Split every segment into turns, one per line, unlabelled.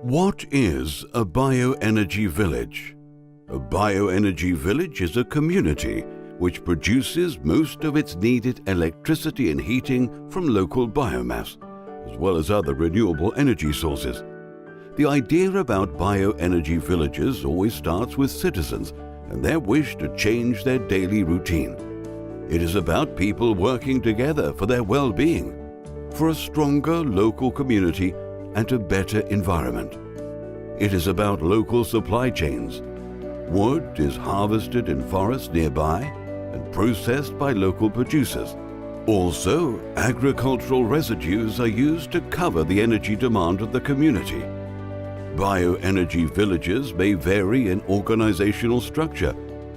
What is a bioenergy village? A bioenergy village is a community which produces most of its needed electricity and heating from local biomass, as well as other renewable energy sources. The idea about bioenergy villages always starts with citizens and their wish to change their daily routine. It is about people working together for their well-being, for a stronger local community and a better environment. It is about local supply chains. Wood is harvested in forests nearby and processed by local producers. Also, agricultural residues are used to cover the energy demand of the community. Bioenergy villages may vary in organizational structure,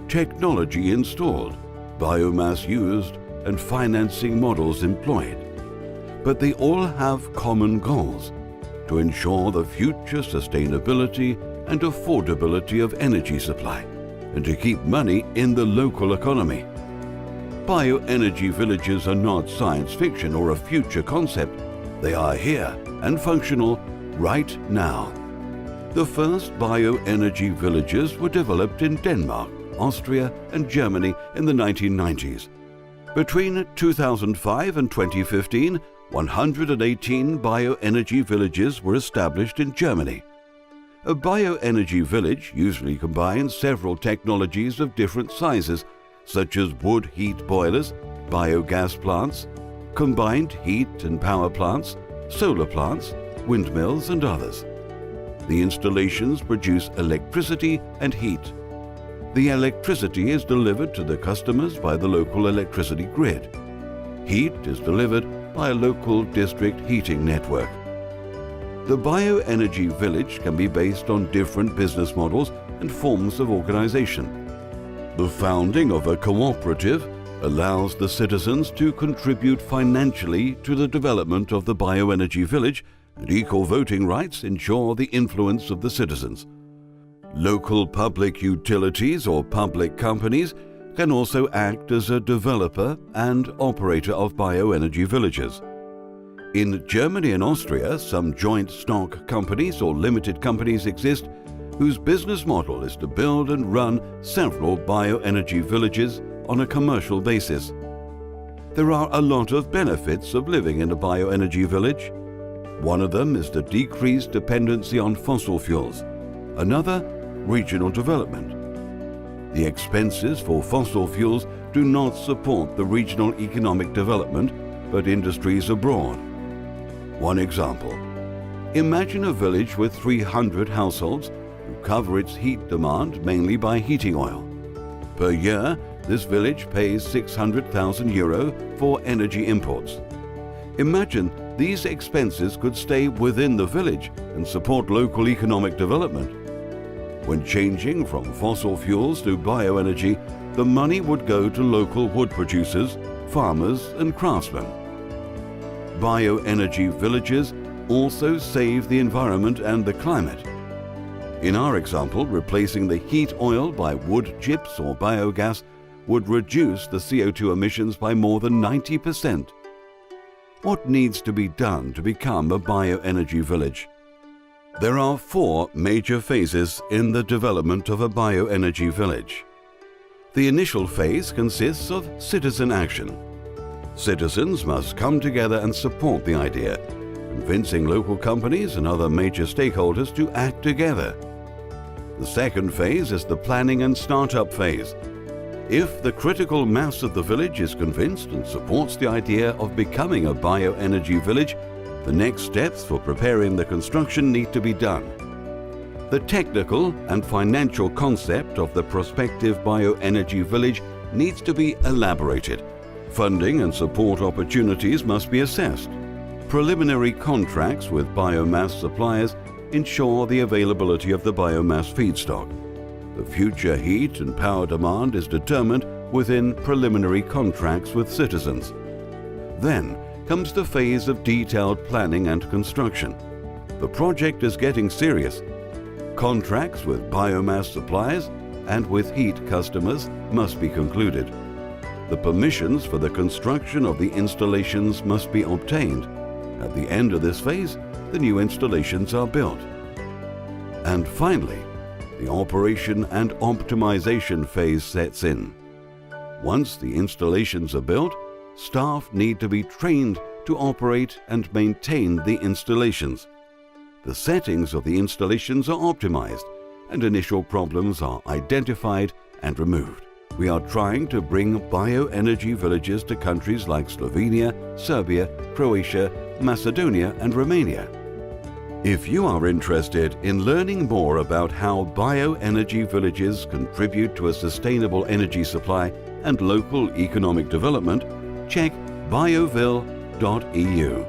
technology installed, biomass used, and financing models employed. But they all have common goals: to ensure the future sustainability and affordability of energy supply, and to keep money in the local economy. Bioenergy villages are not science fiction or a future concept. They are here and functional right now. The first bioenergy villages were developed in Denmark, Austria, and Germany in the 1990s. Between 2005 and 2015, 118 bioenergy villages were established in Germany. A bioenergy village usually combines several technologies of different sizes, such as wood heat boilers, biogas plants, combined heat and power plants, solar plants, windmills, and others. The installations produce electricity and heat. The electricity is delivered to the customers by the local electricity grid. Heat is delivered by a local district heating network. The bioenergy village can be based on different business models and forms of organization. The founding of a cooperative allows the citizens to contribute financially to the development of the bioenergy village, and equal voting rights ensure the influence of the citizens. Local public utilities or public companies can also act as a developer and operator of bioenergy villages. In Germany and Austria, some joint stock companies or limited companies exist whose business model is to build and run several bioenergy villages on a commercial basis. There are a lot of benefits of living in a bioenergy village. One of them is the decreased dependency on fossil fuels. Another, regional development. The expenses for fossil fuels do not support the regional economic development, but industries abroad. One example: imagine a village with 300 households who cover its heat demand mainly by heating oil. Per year, this village pays €600,000 for energy imports. Imagine these expenses could stay within the village and support local economic development. When changing from fossil fuels to bioenergy, the money would go to local wood producers, farmers, and craftsmen. Bioenergy villages also save the environment and the climate. In our example, replacing the heat oil by wood chips or biogas would reduce the CO2 emissions by more than 90%. What needs to be done to become a bioenergy village? There are 4 major phases in the development of a bioenergy village. The initial phase consists of citizen action. Citizens must come together and support the idea, convincing local companies and other major stakeholders to act together. The second phase is the planning and startup phase. If the critical mass of the village is convinced and supports the idea of becoming a bioenergy village, the next steps for preparing the construction need to be done. The technical and financial concept of the prospective bioenergy village needs to be elaborated. Funding and support opportunities must be assessed. Preliminary contracts with biomass suppliers ensure the availability of the biomass feedstock. The future heat and power demand is determined within preliminary contracts with citizens. Then comes the phase of detailed planning and construction. The project is getting serious. Contracts with biomass suppliers and with heat customers must be concluded. The permissions for the construction of the installations must be obtained. At the end of this phase, the new installations are built. And finally, the operation and optimization phase sets in. Once the installations are built, staff need to be trained to operate and maintain the installations. The settings of the installations are optimized and initial problems are identified and removed. We are trying to bring bioenergy villages to countries like Slovenia, Serbia, Croatia, Macedonia and Romania. If you are interested in learning more about how bioenergy villages contribute to a sustainable energy supply and local economic development, check BioVill.eu.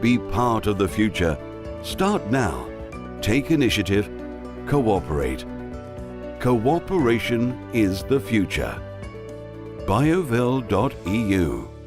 Be part of the future. Start now. Take initiative. Cooperate. Cooperation is the future. BioVill.eu